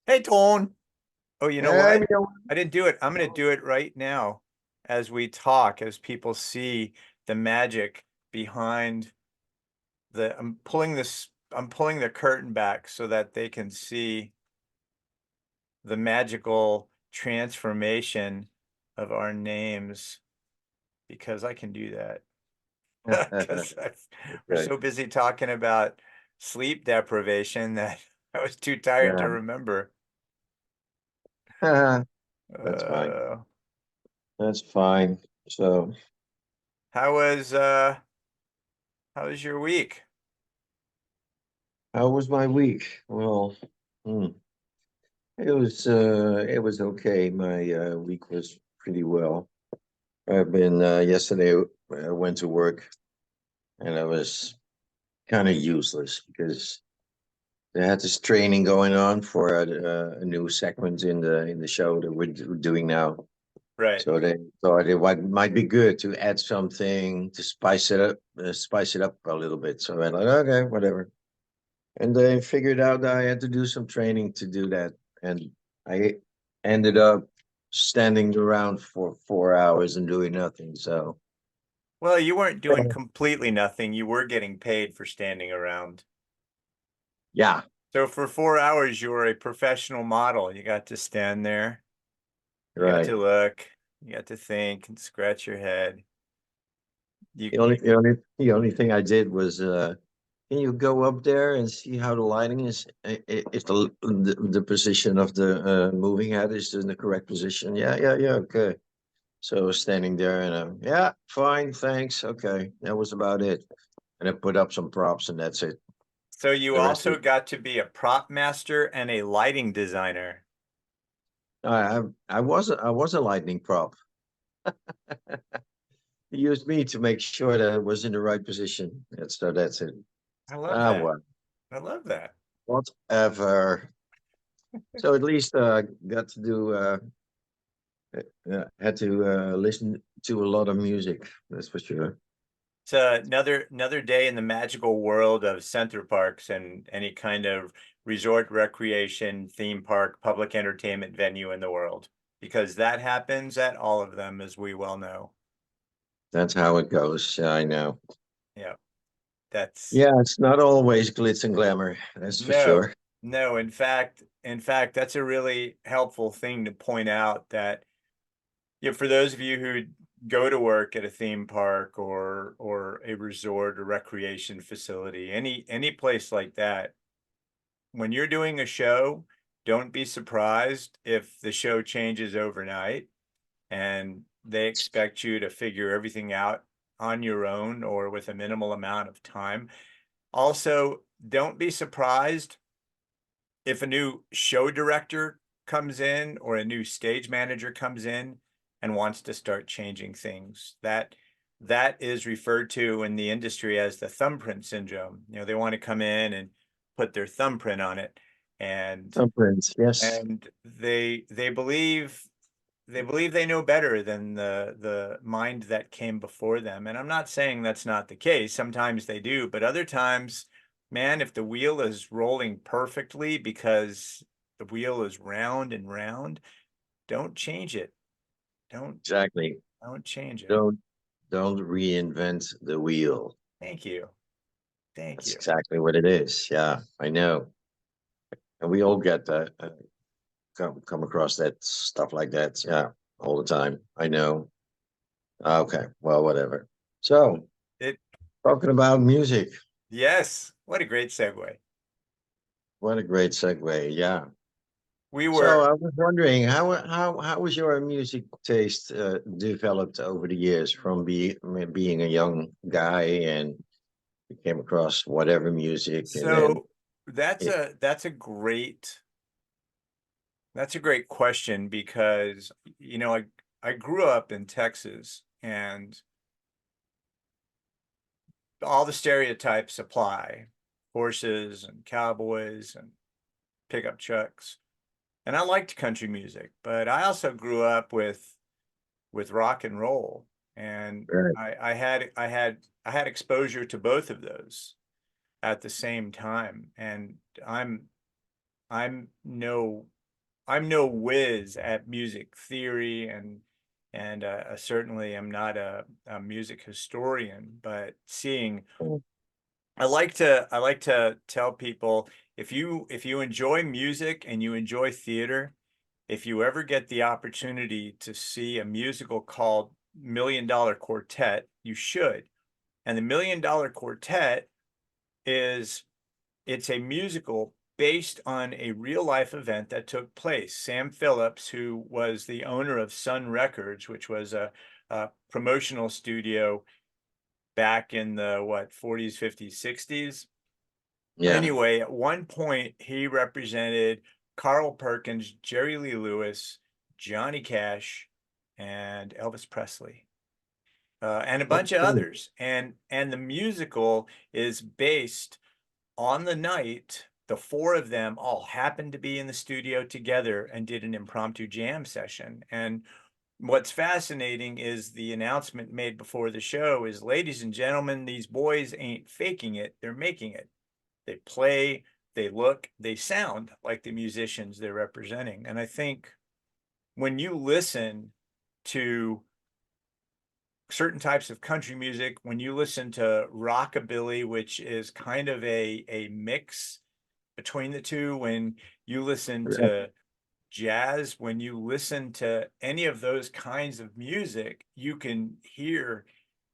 Hey, Tone. Oh, you know Hey, what? Miguel. I didn't do it. I'm going to do it right now as we talk, as people see the magic behind I'm pulling the curtain back so that they can see the magical transformation of our names because I can do that. Because we're Okay. so busy talking about sleep deprivation that I was too tired to Yeah. remember. That's fine. Uh, That's fine. So, how was how was your week? how was my week? Well, hmm, it was okay. My week was pretty well. I've been yesterday I went to work and I was kind of useless because they had this training going on for a new segment in the show that we're doing now. Right. So they thought might be good to add something to spice it up a little bit. So I like, okay, whatever. And they figured out that I had to do some training to do that. And I ended up standing around for 4 hours and doing nothing. So Well, you weren't doing completely nothing. You were getting paid for standing around. yeah, So for 4 hours, you were a professional model. You got to stand there. You got right. to look. You got to think and scratch your head. You, The only thing I did was can you go up there and see how the lighting is? If the position of the moving head is in the correct position? Yeah, yeah, yeah. Okay. So I was standing there and yeah, fine, thanks. Okay, that was about it. And I put up some props and that's it. so you The rest also is got to be a prop master and a lighting designer. I was a lightning prop. He used me to make sure that it was in the right position. That's it. I love Ah, that. what I love that. whatever. So at least got to do had to listen to a lot of music. That's for sure. It's another day in the magical world of Center Parks and any kind of resort recreation, theme park, public entertainment venue in the world, because that happens at all of them, as we well know. That's how it goes. Yeah, I know. Yeah, that's Yeah, it's not always glitz and glamour. That's for no, sure. no. In fact, that's a really helpful thing to point out that yeah, for those of you who go to work at a theme park or a resort or recreation facility, any place like that, when you're doing a show, don't be surprised if the show changes overnight and they expect you to figure everything out on your own or with a minimal amount of time. Also, don't be surprised if a new show director comes in or a new stage manager comes in and wants to start changing things. That is referred to in the industry as the thumbprint syndrome. They want to come in and put their thumbprint on it, and Thumbprints, yes. and they believe they know better than the mind that came before them. And I'm not saying that's not the case. Sometimes they do, but other times, man, if the wheel is rolling perfectly because the wheel is round and round, don't change it. Don't Exactly. don't change it. Don't don't reinvent the wheel. Thank you. Thank That's you. exactly what it is. Yeah, I know. And we all get that come across that stuff like that. Yeah, all the time. I know. Okay, well, whatever. So, It talking about music, yes, what a great segue. what a great segue. Yeah. We So were I was wondering how was your music taste developed over the years from being a young guy and you came across whatever music and then so that's it, a great question because I grew up in Texas and all the stereotypes apply. Horses and cowboys and pickup trucks. And I liked country music, but I also grew up with rock and roll. And right, I had exposure to both of those at the same time. And I'm no I'm no whiz at music theory, and certainly am not a music historian, but seeing, I like to tell people, if you enjoy music and you enjoy theater, if you ever get the opportunity to see a musical called Million Dollar Quartet, you should. And the Million Dollar Quartet is it's a musical based on a real life event that took place. Sam Phillips, who was the owner of Sun Records, which was a promotional studio back in the what 40s, 50s, 60s. Yeah. Anyway, at one point he represented Carl Perkins, Jerry Lee Lewis, Johnny Cash, and Elvis Presley. And a bunch of Okay. others. And the musical is based on the night the four of them all happened to be in the studio together and did an impromptu jam session. And what's fascinating is the announcement made before the show is, ladies and gentlemen, these boys ain't faking it, they're making it. They play, they look, they sound like the musicians they're representing. And I think when you listen to certain types of country music, when you listen to rockabilly, which is kind of a mix between the two, when you listen Right. to jazz, when you listen to any of those kinds of music, you can hear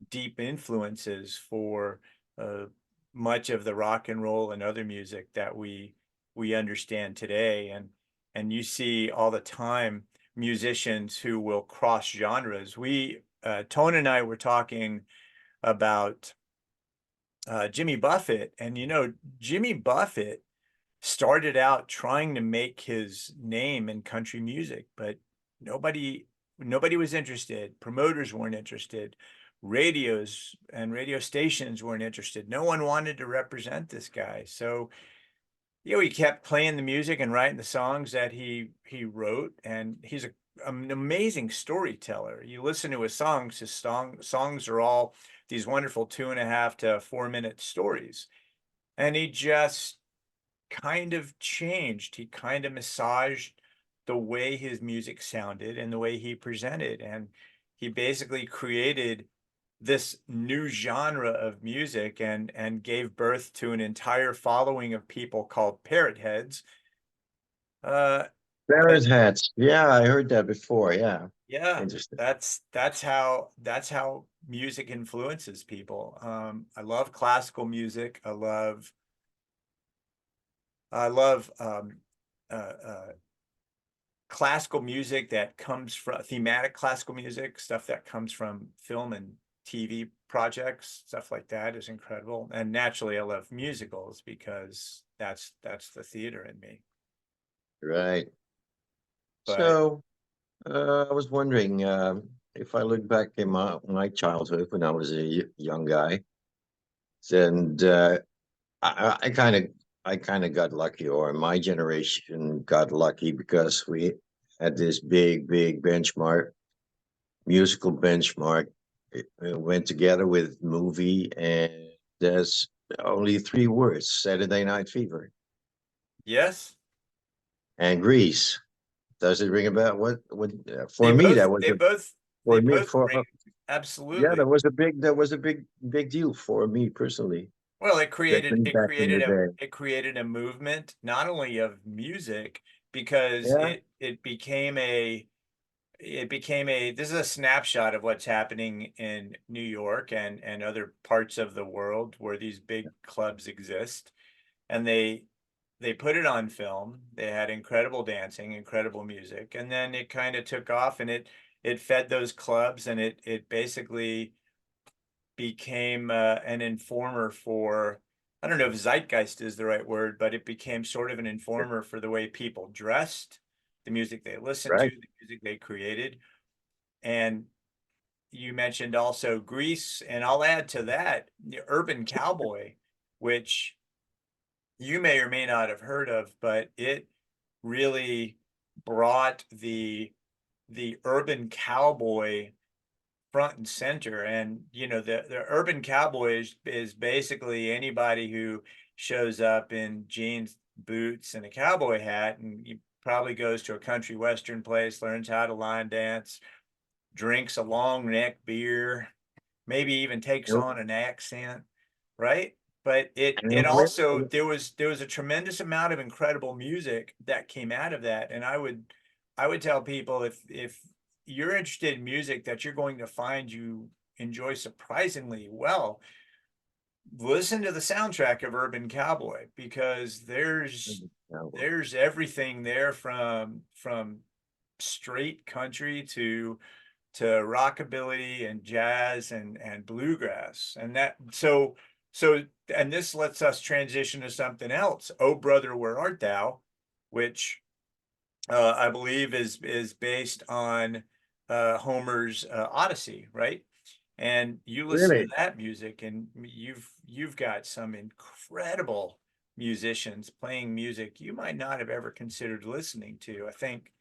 deep influences for much of the rock and roll and other music that we understand today. And you see all the time musicians who will cross genres. Tone and I were talking about Jimmy Buffett, and Jimmy Buffett started out trying to make his name in country music, but nobody nobody was interested. Promoters weren't interested. Radios and radio stations weren't interested. No one wanted to represent this guy. So, he kept playing the music and writing the songs that he wrote, and he's an amazing storyteller. You listen to his songs are all these wonderful 2.5 to 4 minute stories. And he just kind of changed. He kind of massaged the way his music sounded and the way he presented. And he basically created this new genre of music and gave birth to an entire following of people called parrot heads. Uh, but Parrot hats. Yeah, I heard that before. Yeah. yeah, Interesting. that's how music influences people. I love classical music. I love uh, uh, classical music that comes from thematic classical music, stuff that comes from film and TV projects, stuff like that is incredible. And naturally, I love musicals because that's the theater in me. Right. But So, I was wondering, if I look back in my childhood when I was a young guy, and I kind of got lucky, or my generation got lucky because we had this big benchmark, musical benchmark. It went together with movie, and there's only three words: Saturday Night Fever yes, and Grease. Does it ring a bell? What they for me both that was they a both they for me both for bring yeah, absolutely. that was a big deal for me personally. Well, Back in the day. it created a movement not only of music, because Yeah, it became a this is a snapshot of what's happening in New York and other parts of the world where these big clubs exist. And they put it on film. They had incredible dancing, incredible music, and then it kind of took off, and it fed those clubs, and it basically became an informer for, I don't know if zeitgeist is the right word, but it became sort of an informer for the way people dressed, the music they listened to, right. the music they created. And you mentioned also Grease, and I'll add to that the Urban Cowboy, which you may or may not have heard of, but it really brought the urban cowboy front and center. And the urban cowboy is basically anybody who shows up in jeans, boots, and a cowboy hat, and probably goes to a country western place, learns how to line dance, drinks a long neck beer, maybe even takes Yep. on an accent, right? But it And where- also, there was a tremendous amount of incredible music that came out of that. And I would tell people, if you're interested in music that you're going to find you enjoy surprisingly well, listen to the soundtrack of Urban Cowboy, because there's everything there, from straight country to rockabilly and jazz and bluegrass. And that, so and this lets us transition to something else. Oh Brother, Where Art Thou, which I believe is based on Homer's Odyssey, right? And you listen to Really? that music, and you've got some incredible musicians playing music you might not have ever considered listening to. I think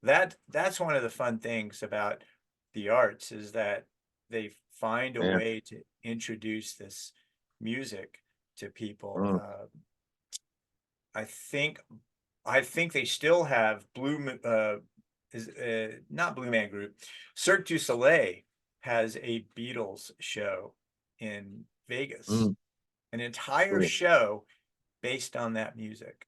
that's one of the fun things about the arts, is that they find a Yeah. way to introduce this music to people. Mm. I think I think they still have is not Blue Man Group. Cirque du Soleil has a Beatles show in Vegas, Mm. an entire Cool. show based on that music.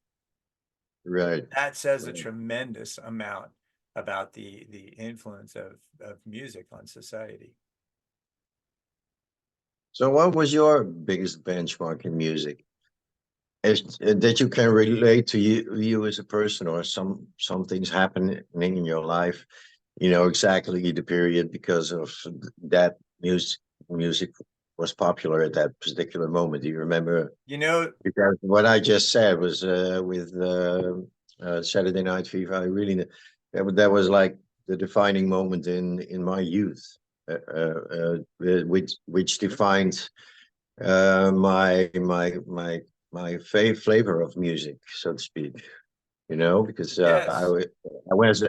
Right. That says a Right. tremendous amount about the influence of music on society. So what was your biggest benchmark in music? That you can relate to you as a person, or some things happening in your life, you know exactly the period because of that music was popular at that particular moment. Do you remember? You know, Because what I just said was with Saturday Night Fever. I really that was like the defining moment in my youth, which defined my flavor of music, so to speak. You know, because yes, I was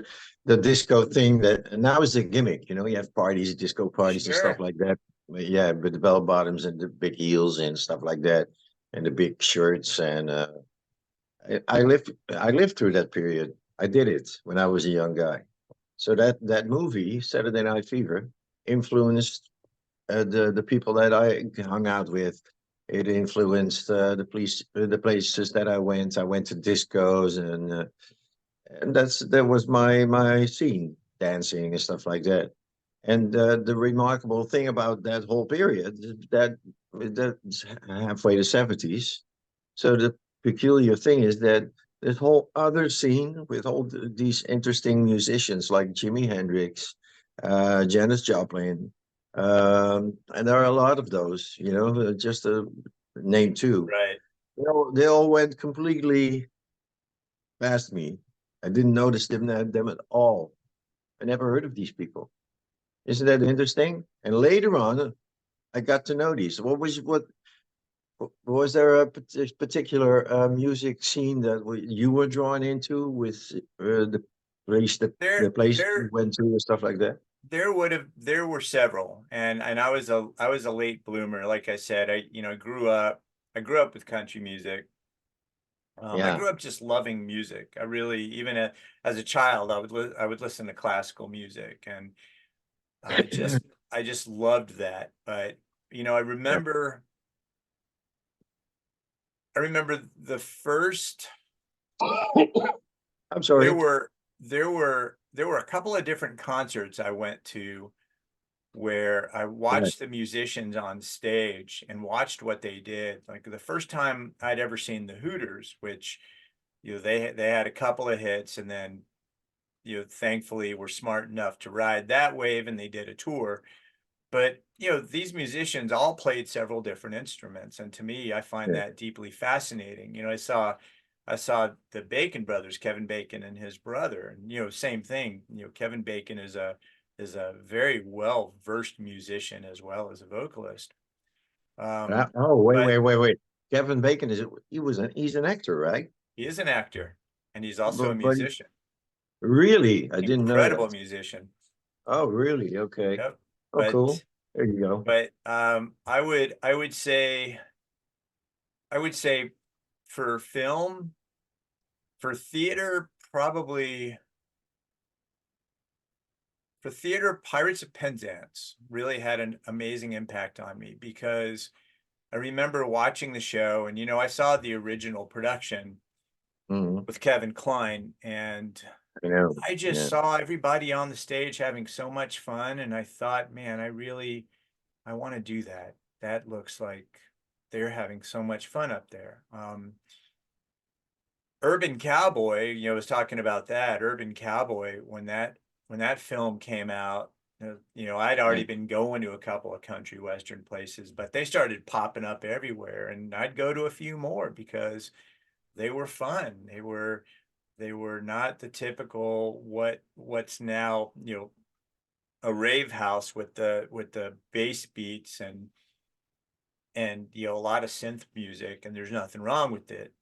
the disco thing that now is a gimmick. You know, you have parties, disco parties, and stuff sure. like that. But yeah, with the bell bottoms and the big heels and stuff like that, and the big shirts. And I lived through that period. I did it when I was a young guy. So that movie, Saturday Night Fever, influenced the people that I hung out with. It influenced the places that I went. I went to discos, and that was my scene, dancing and stuff like that. And the remarkable thing about that whole period is that's halfway to '70s. So the peculiar thing is that this whole other scene with all these interesting musicians like Jimi Hendrix, Janis Joplin, and there are a lot of those, you know, just to name two. Right. They all went completely past me. I didn't notice them at all. I never heard of these people. Isn't that interesting? And later on, I got to know these. Was there a particular music scene that you were drawn into with the There place you there went to and stuff like that? there were several, and I was a late bloomer. Like I said, I grew up with country music. I Yeah. grew up just loving music. I really, even as a child, I would listen to classical music, and I just I just loved that. But I Yeah. remember the first. I'm There sorry. were there were a couple of different concerts I went to where I Right. watched the musicians on stage and watched what they did. Like the first time I'd ever seen the Hooters, which they had a couple of hits, and then thankfully were smart enough to ride that wave, and they did a tour. But these musicians all played several different instruments, and to me, I find Yeah. that deeply fascinating. I saw the Bacon brothers, Kevin Bacon and his brother, and same thing. Kevin Bacon is a very well versed musician as well as a vocalist. Um, Oh, wait, but wait, wait, wait. Kevin Bacon he's an actor, right? he is an actor, and he's also a But musician, really, I didn't know incredible that. musician. Oh, really? Okay. Yep. Oh, cool. But There you go. but I would say for film, for theater, probably for theater, Pirates of Penzance really had an amazing impact on me because I remember watching the show and, I saw the original production Mhm. with Kevin Kline, and I know. I just Yeah. saw everybody on the stage having so much fun. And I thought, man, I want to do that. That looks like they're having so much fun up there. Urban Cowboy, was talking about that. Urban Cowboy, when that film came out, I'd Yeah. already been going to a couple of country western places, but they started popping up everywhere, and I'd go to a few more because they were fun. They were not the typical what's now, a rave house with the bass beats and a lot of synth music, and there's nothing wrong with it.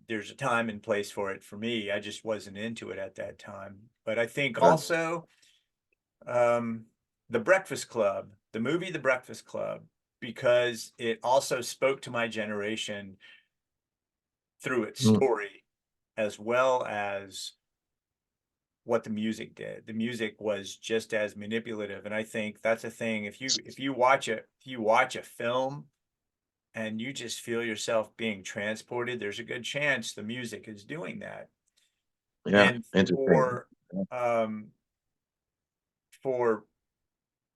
There's a time and place for it. For me, I just wasn't into it at that time. But I think Yeah. also um The Breakfast Club, the movie The Breakfast Club, because it also spoke to my generation through its Mm. story as well as what the music did. The music was just as manipulative, and I think that's a thing. If you watch a film and you just feel yourself being transported, there's a good chance the music is doing that. Yeah. And Interesting. Yeah. um, for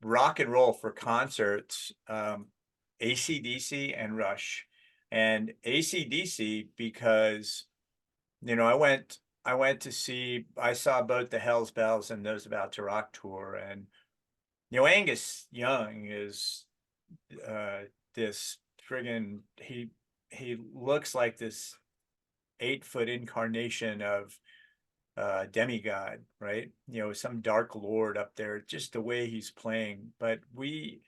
rock and roll, for concerts, AC/DC and Rush. And AC/DC because, I saw both the Hells Bells and Those About to Rock tour. And, Angus Young is uh this friggin' he looks like this 8-foot incarnation of demigod, right? Some dark lord up there, just the way he's playing. But we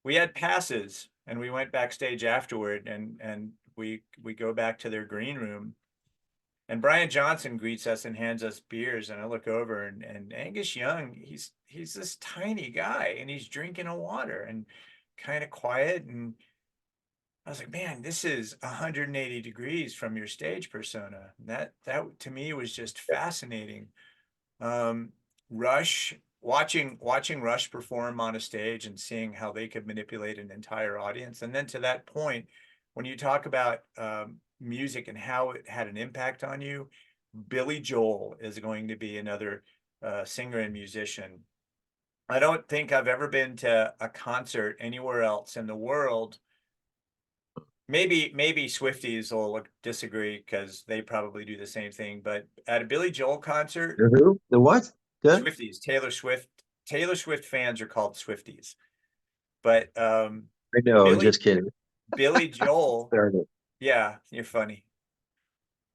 had passes and we went backstage afterward, and we go back to their green room, and Brian Johnson greets us and hands us beers, and I look over, and Angus Young, he's this tiny guy and he's drinking a water and kind of quiet. And I was like, man, this is 180 degrees from your stage persona. That to me was just fascinating. Um, Rush, watching Rush perform on a stage and seeing how they could manipulate an entire audience. And then to that point, when you talk about music and how it had an impact on you, Billy Joel is going to be another singer and musician. I don't think I've ever been to a concert anywhere else in the world. Maybe Swifties will disagree because they probably do the same thing. But at a Billy Joel concert, The who? The what? The? Swifties, Taylor Swift fans are called Swifties. But I know. Billy Just kidding. Billy Joel, Fair enough. yeah, you're funny.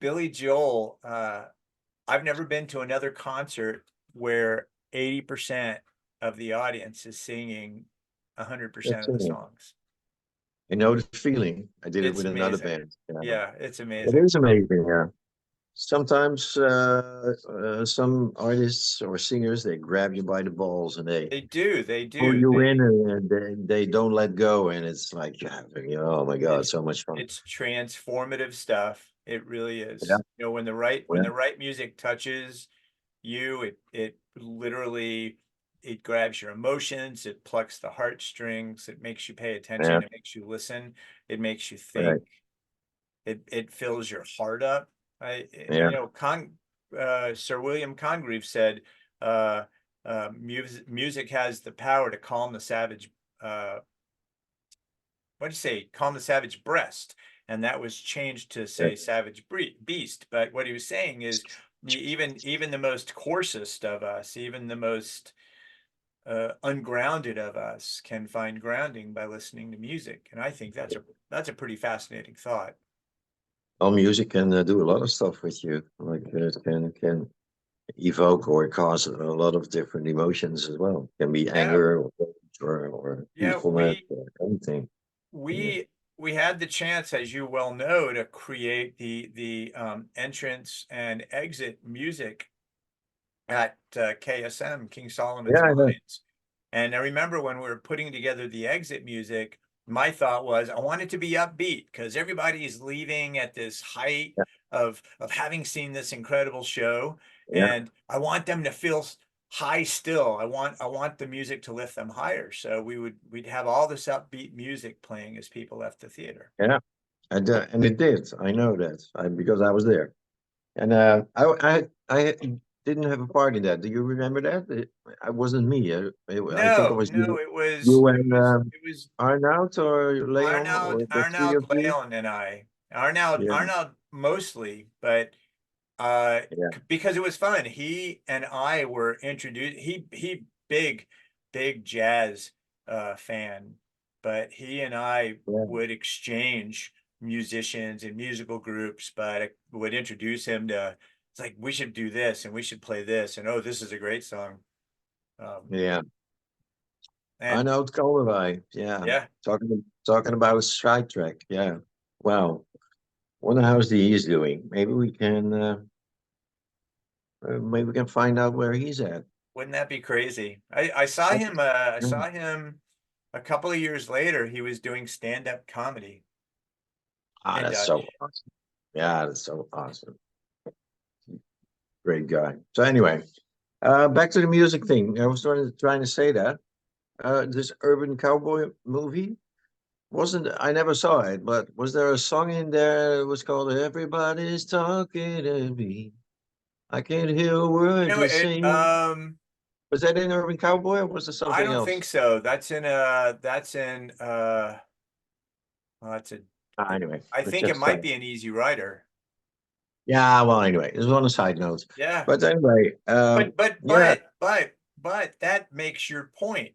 Billy Joel, I've never been to another concert where 80% of the audience is singing 100% That's of the it. songs. I know the feeling. I did it It's with another amazing. band. Yeah. Yeah, it's It amazing. is amazing. Yeah. Sometimes some artists or singers they grab you by the balls and they They do, they pull do. you in and they don't let go and it's like you're having oh my god It's so much fun. it's transformative stuff. It really Yeah. is. When the Yeah. right music touches you, it literally, it grabs your emotions, it plucks the heartstrings, it makes you pay Yeah. attention, it makes you listen, it makes you Right. think, it fills your heart up. I Yeah. Sir William Congreve said music has the power to calm the savage what do you say, calm the savage breast. And that was changed to Right. say savage beast. But what he was saying is even the most coarsest of us, even the most ungrounded of us can find grounding by listening to music. And I think that's a pretty fascinating thought. All music can do a lot of stuff with you. Like it can evoke or cause a lot of different emotions as well. It can be Yeah, anger or rage or yeah, peacefulness or anything. Yeah. we had the chance, as you well know, to create the entrance and exit music at KSM, King Yeah, Solomon's I know. Mines. And I remember when we were putting together the exit music, my thought was I want it to be upbeat because everybody's leaving at this height of having seen this incredible show, Yeah, and I want them to feel high still. I want the music to lift them higher. So we'd have all this upbeat music playing as people left the theater. yeah, and it did. I know that because I was there, and I didn't have a part in that. Do you remember that? I wasn't me. I think it No, was no, you and it was Arnoud or Leon or the three Arnold, of you. Leon, and I. Arnold mostly, but Yeah, because it was fun. He and I were introduced. He big jazz fan, but he and I yeah, would exchange musicians and musical groups, but I would introduce him to, it's like we should do this and we should play this, and oh, this is a great song. Um, yeah. and Arnoud Kalderwij. Yeah, yeah, talking about a sidetrack. Yeah. Wow. Wonder how he's doing. Maybe we can find out where he's at. wouldn't that be crazy? I saw That- him. I yeah. saw him a couple of years later. He was doing stand-up comedy Ah, in that's Dutch. so awesome. Yeah, that's so awesome. Great guy. So anyway, back to the music thing. I was trying to say that this Urban Cowboy movie wasn't. I never saw it, but was there a song in there? It was called "Everybody's Talking to Me." I can't hear a You word know, you're saying. Was that in Urban Cowboy or was it I something don't think else? so. Well, that's a, Anyway, I let's think it just might be an Easy Rider. yeah. Well, anyway, this was on a side note. Yeah. But anyway, But but yeah, but but but that makes your point.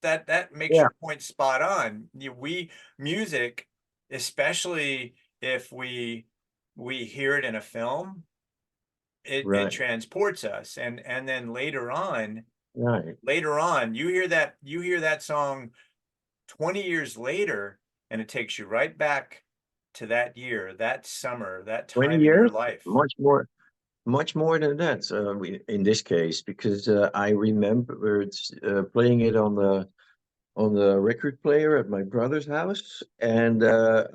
That makes yeah, your point spot on. We music, especially if we hear it in a film, it right, transports us. And then right. later on, you hear that song 20 years later, and it takes you right back to that year, that summer, that 20 time in your years, life. much more than that. In this case, because I remember playing it on the record player at my brother's house, and I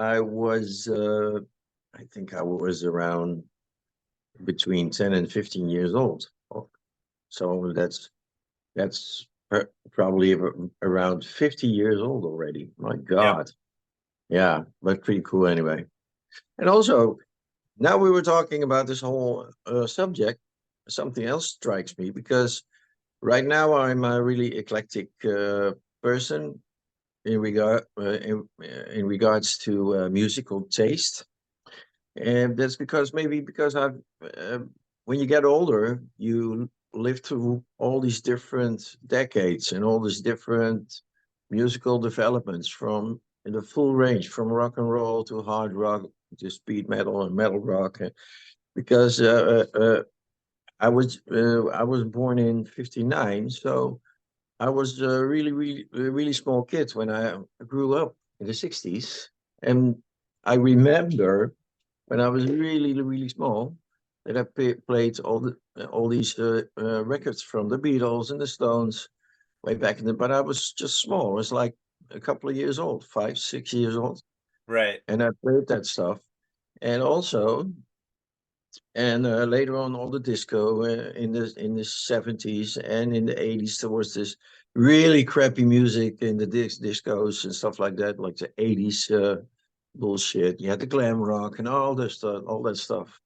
think I was around between 10 and 15 years old. So that's probably around 50 years old already. My Yep. God. Yeah, but pretty cool anyway. And also, now we were talking about this whole subject, something else strikes me because right now I'm a really eclectic person in regards to musical taste. And that's because I've uh, when you get older, you live through all these different decades and all these different musical developments from in the full range, from rock and roll to hard rock to speed metal and metal rock. Because I was born in '59, so I was a really small kid when I grew up in the '60s, and I remember when I was really small that I played all these records from the Beatles and the Stones way back in the. But I was just small. I was like a couple of years old, 5, 6 years old, Right. and I played that stuff. And also, and later on, all the disco in the '70s and in the '80s, there was this really crappy music in the discos and stuff like that, like the '80s bullshit. You had the glam rock and all that stuff.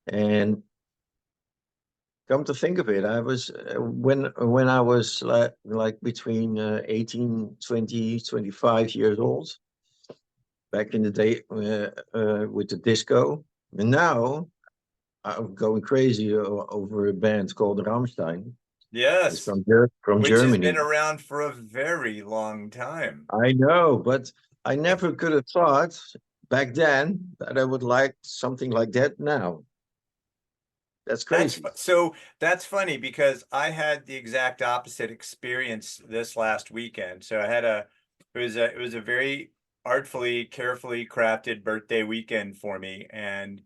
And come to think of it, I was when I was like between 18, 20, 25 years old back in the day with the disco. And now I'm going crazy over a band called Rammstein. It's Yes. from Which has been Germany. around for a very long time. I know, but I never could have thought back then that I would like something like that now. That's crazy. So that's funny because I had the exact opposite experience this last weekend. So I had it was a very artfully, carefully crafted birthday weekend for me, and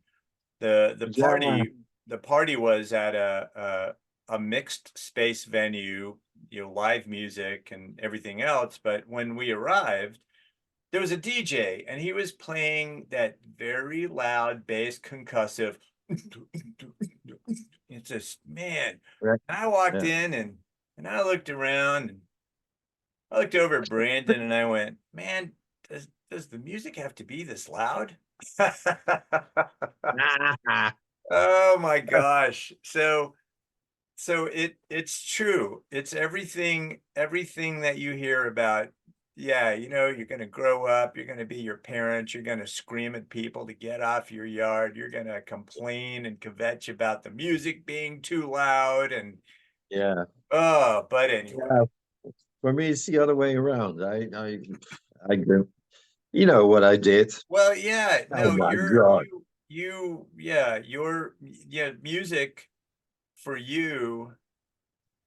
the Yeah, party was at a mixed space venue, live music and everything else. But when we arrived, there was a DJ and he was playing that very loud bass concussive. It's just, man. Right. And I walked Yeah. in and I looked around and I looked over at Brandon and I went, man, does the music have to be this loud? Oh my gosh. So it's true. It's everything that you hear about. Yeah, you know, you're gonna grow up, you're gonna be your parents, you're gonna scream at people to get off your yard, you're gonna complain and kvetch about the music being too loud and Yeah. oh, but anyway. Yeah. For me, it's the other way around. I grew, you know what I did? Well, yeah, Oh no, my God. yeah, yeah, music for you,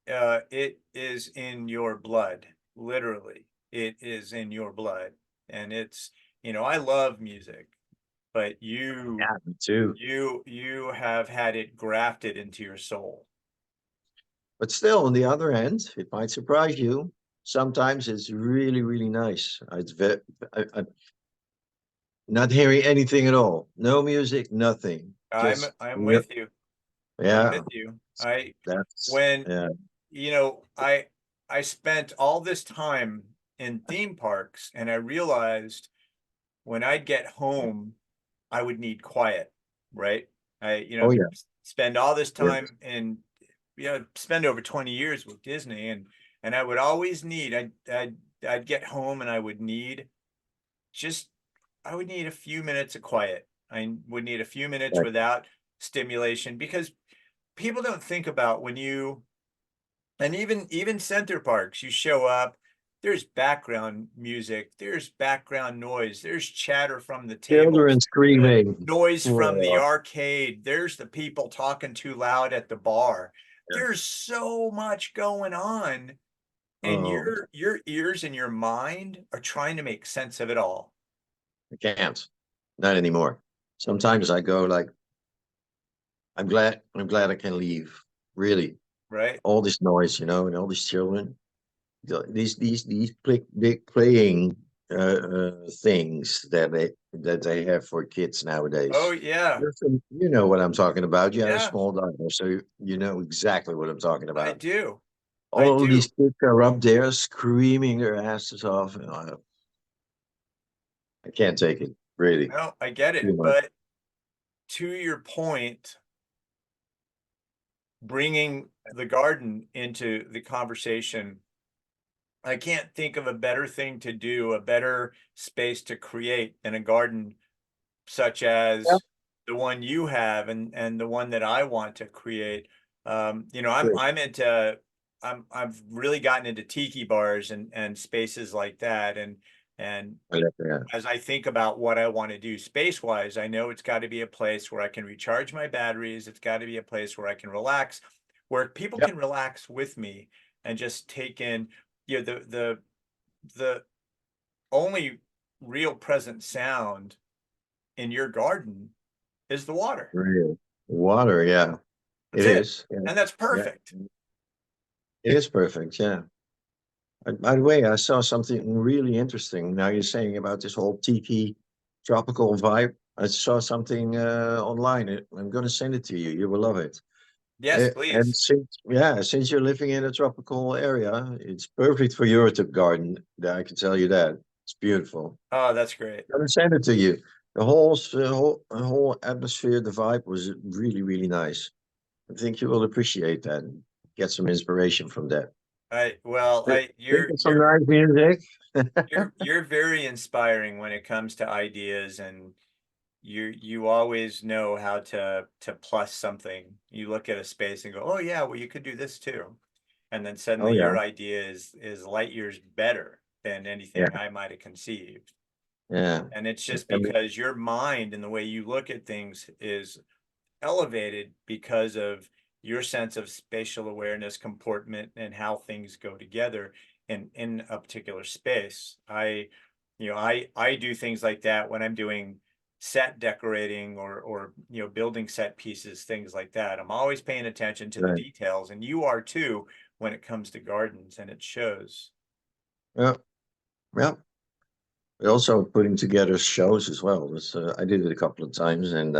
it is in your blood, literally. It is in your blood. And it's, you know, I love music, but Yeah, me too. you have had it grafted into your soul. But still, on the other hand, it might surprise you. Sometimes it's really, really nice. I'm not hearing anything at all. No music, nothing. Just, I'm yep, with you. I'm yeah, with you. I that's, when yeah, you know, I spent all this time in theme parks and I realized when I'd get home, I would need quiet, right? oh yeah, Spend all this yeah, time and spend over 20 years with Disney and I would always need I'd get home and I would need just I would need a few minutes of quiet. I would need a few minutes right. without stimulation because people don't think about and even center parks, you show up, there's background music, there's background noise, there's chatter from the Children tables, the screaming. noise from the Whoa. arcade, there's the people talking too loud at the bar. Yeah. There's so much going on, and Oh, your ears and your mind are trying to make sense of it all, I can't, not anymore. Sometimes I go like, I'm glad I can leave. Really, right? all this noise, and all these children. These big playing things that they have for kids Oh nowadays. yeah, You know what I'm talking about. You have a yeah, small daughter, so you know exactly what I'm talking I about. do. I All these do. kids are up there screaming their asses off. And I can't take it, really. No, I get Too it. much. But to your point, bringing the garden into the conversation, I can't think of a better thing to do, a better space to create than a garden such Yeah, as the one you have and the one that I want to create. true. I've really gotten into tiki bars and spaces like that and Yeah, as I think about what I want to do space wise, I know it's got to be a place where I can recharge my batteries. It's got to be a place where I can relax, where people yep, can relax with me and just take in, the only real present sound in your garden is the water. real water. Yeah, it That's it. is. Yeah, And that's yeah, perfect. it is perfect. Yeah. By the way, I saw something really interesting. Now you're saying about this whole tiki tropical vibe. I saw something online. I'm going to send it to you. You will love it. Yes, And please. since you're living in a tropical area, it's perfect for your tip garden. I can tell you that. It's beautiful. Oh, that's great. I'm going to send it to you. The whole atmosphere, the vibe was really, really nice. I think you will appreciate that and get some inspiration from that. Think of some nice music. You're very inspiring when it comes to ideas and you always know how to plus something. You look at a space and go, "Oh yeah, well you could do this too." And then Oh suddenly yeah, your idea is light years better than yeah, anything I might have conceived. yeah. And it's just I mean, because your mind and the way you look at things is elevated because of your sense of spatial awareness, comportment, and how things go together in a particular space. I do things like that when I'm doing set decorating or building set pieces, things like that. I'm always paying attention to the right. details, and you are too when it comes to gardens, and it shows. Yeah, yeah. but also putting together shows as well. I did it a couple of times, and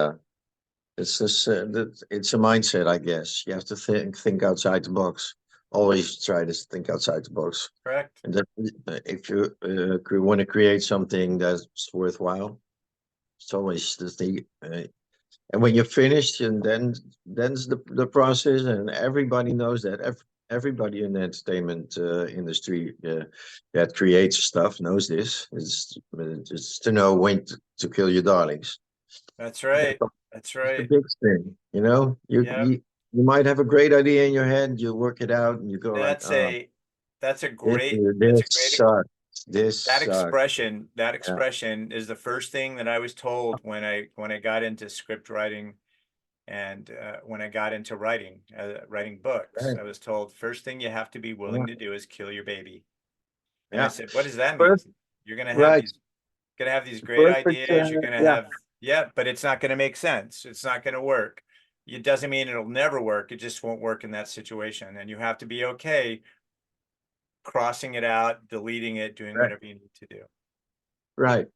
it's just it's a mindset, I guess. You have to think outside the box. Always try to think outside the box. Correct. And that if you want to create something that's worthwhile, it's always the thing. And when you're finished, and then's the process, and everybody knows that. Everybody in the entertainment industry that creates stuff knows this. It's just to know when to kill your darlings. That's That's right. the That's that's the right. big thing, you know. Yep. You might have a great idea in your head, you work it out, and you go like, That's oh, a that's a this great that's this a great sucks. This that sucks. expression, that Yeah. expression is the first thing that I was told when I got into script writing and when I got into writing books. Right. I was told first thing you have to be Yeah. willing to do is kill your baby. And I Yeah. said, what does that mean? Perfect. You're Right. gonna have these great Perfect. ideas. You're gonna Yeah. have, yeah, but it's not gonna make sense. It's not gonna work. It doesn't mean it'll never work. It just won't work in that situation. And you have to be okay crossing it out, deleting it, doing Right. whatever you need to do. Right.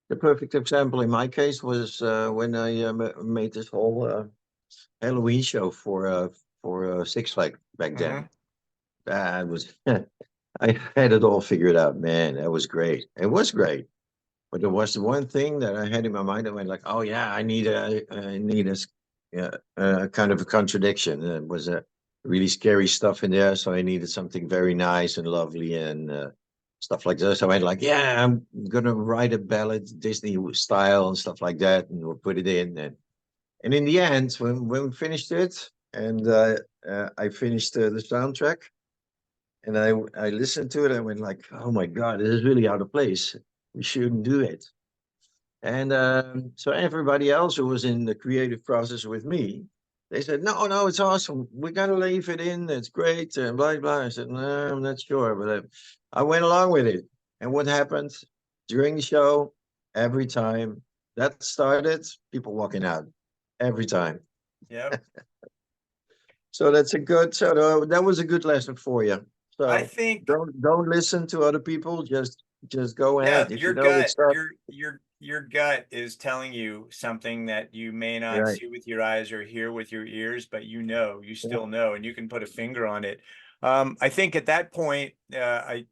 The perfect example in my case was when I made this whole Halloween show for Six Flags back Hmm. then. That was I had it all figured out, man. That was great. It was great. But there was one thing that I had in my mind. I went like, "Oh yeah, I need yeah, kind of a contradiction." It was a really scary stuff in there, so I needed something very nice and lovely and stuff like this. So I went like, "Yeah, I'm gonna write a ballad, Disney style and stuff like that, and we'll put it in." And in the end, when we finished it, and I finished the soundtrack, and I listened to it, I went like, "Oh my God, this is really out of place. We shouldn't do it." And so everybody else who was in the creative process with me, they said, "No, no, it's awesome. We gotta leave it in. It's great." And blah blah. I said, "No, I'm not sure," but I went along with it. And what happened during the show? Every time that started, people walking out every time. Yep. So that's a good. So that was a good lesson for you. I So think, don't listen to other people. Just go yeah, ahead. If you know it's stuff, your gut is telling you something that you may not right? see with your eyes or hear with your ears, but you Yeah, still know, and you can put a finger on it. I think at that point, I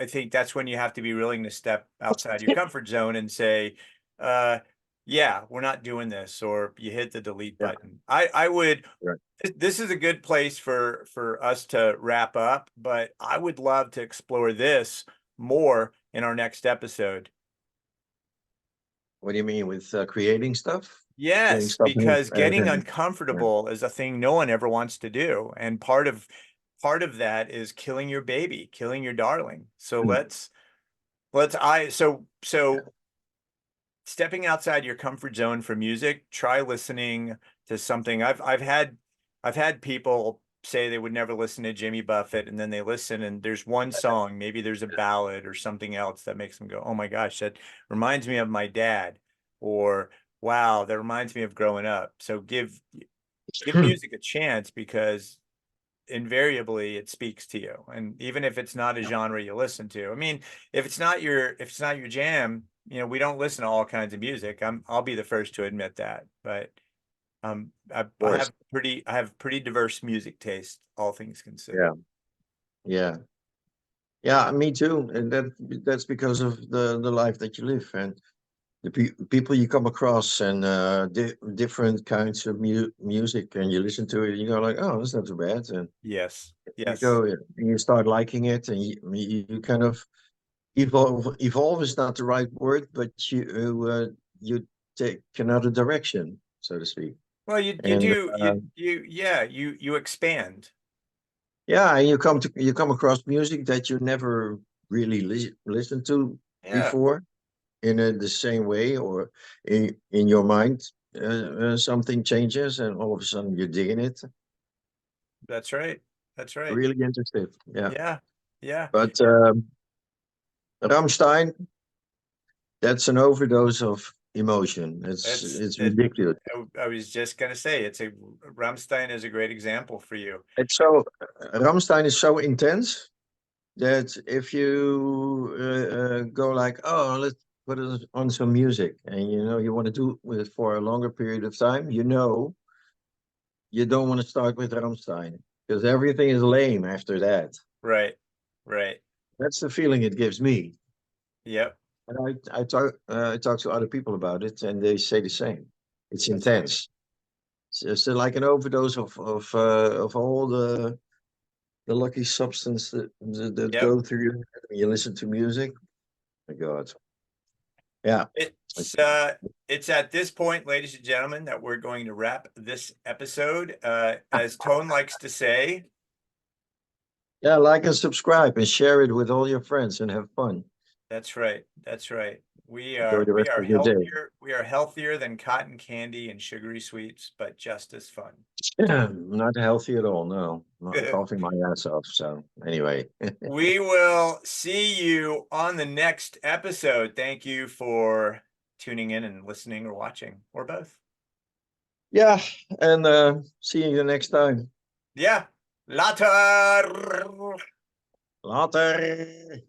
think that's when you have to be willing to step outside your comfort zone and say, uh, yeah, we're not doing this, or you hit the delete yeah, button. I would, right. this is a good place for us to wrap up, but I would love to explore this more in our next episode. What do you mean with creating stuff? Getting Yes, stuff in, because getting yeah. uncomfortable is a thing no one ever wants to do. And part of that is killing your baby, killing your darling. So Mm, let's I yeah. so stepping outside your comfort zone for music, try listening to something. I've had people say they would never listen to Jimmy Buffett, and then they listen and there's one song, maybe there's a ballad or something else that makes them go, "Oh my gosh, that reminds me of my dad," or "Wow, that reminds me of growing up." So give music a chance because invariably it speaks to you. And even if it's not a Yeah, genre you listen to, I mean, if it's not your jam, we don't listen to all kinds of music. I'll be the first to admit that. But of course. I have pretty diverse music taste, all things Yeah, considered. yeah, yeah. Me too. And that's because of the life that you live and the people you come across and different kinds of music, and you listen to it, and you go like, "Oh, that's not too bad." And Yes. you Yes. go, and you start liking it, and you kind of evolve. Evolve is not the right word, but you take another direction, so to speak. Well, And you expand. yeah, and you come across music that you never really listened to Yeah, before in the same way, or in your mind, something changes, and all of a sudden you're digging it. that's right. That's right. Really interested, yeah. Yeah. Yeah. But Rammstein, that's an overdose of emotion. It's It's it ridiculous. I was just gonna say Rammstein is a great example for you. It's so Rammstein is so intense. that if you go like, oh, let's put it on some music, and you know you want to do it for a longer period of time, you know, you don't want to start with Rammstein because everything is lame after that. Right. Right. That's the feeling it gives me. Yep. And I talk to other people about it, and they say the same. It's That's right. intense. It's like an overdose of all the lucky substance that Yep. go through your head when you listen to music. My God. Yeah. It's it's at this point, ladies and gentlemen, that we're going to wrap this episode. As Tone likes to say, Yeah, like and subscribe and share it with all your friends and have fun. that's right. That's right. Enjoy the We rest are of your day. healthier. We are healthier than cotton candy and sugary sweets, but just as fun. Not healthy at all, no. Not coughing my ass off. So anyway. We will see you on the next episode. Thank you for tuning in and listening or watching, or both. Yeah, and see you the next time. Yeah. Later. Later.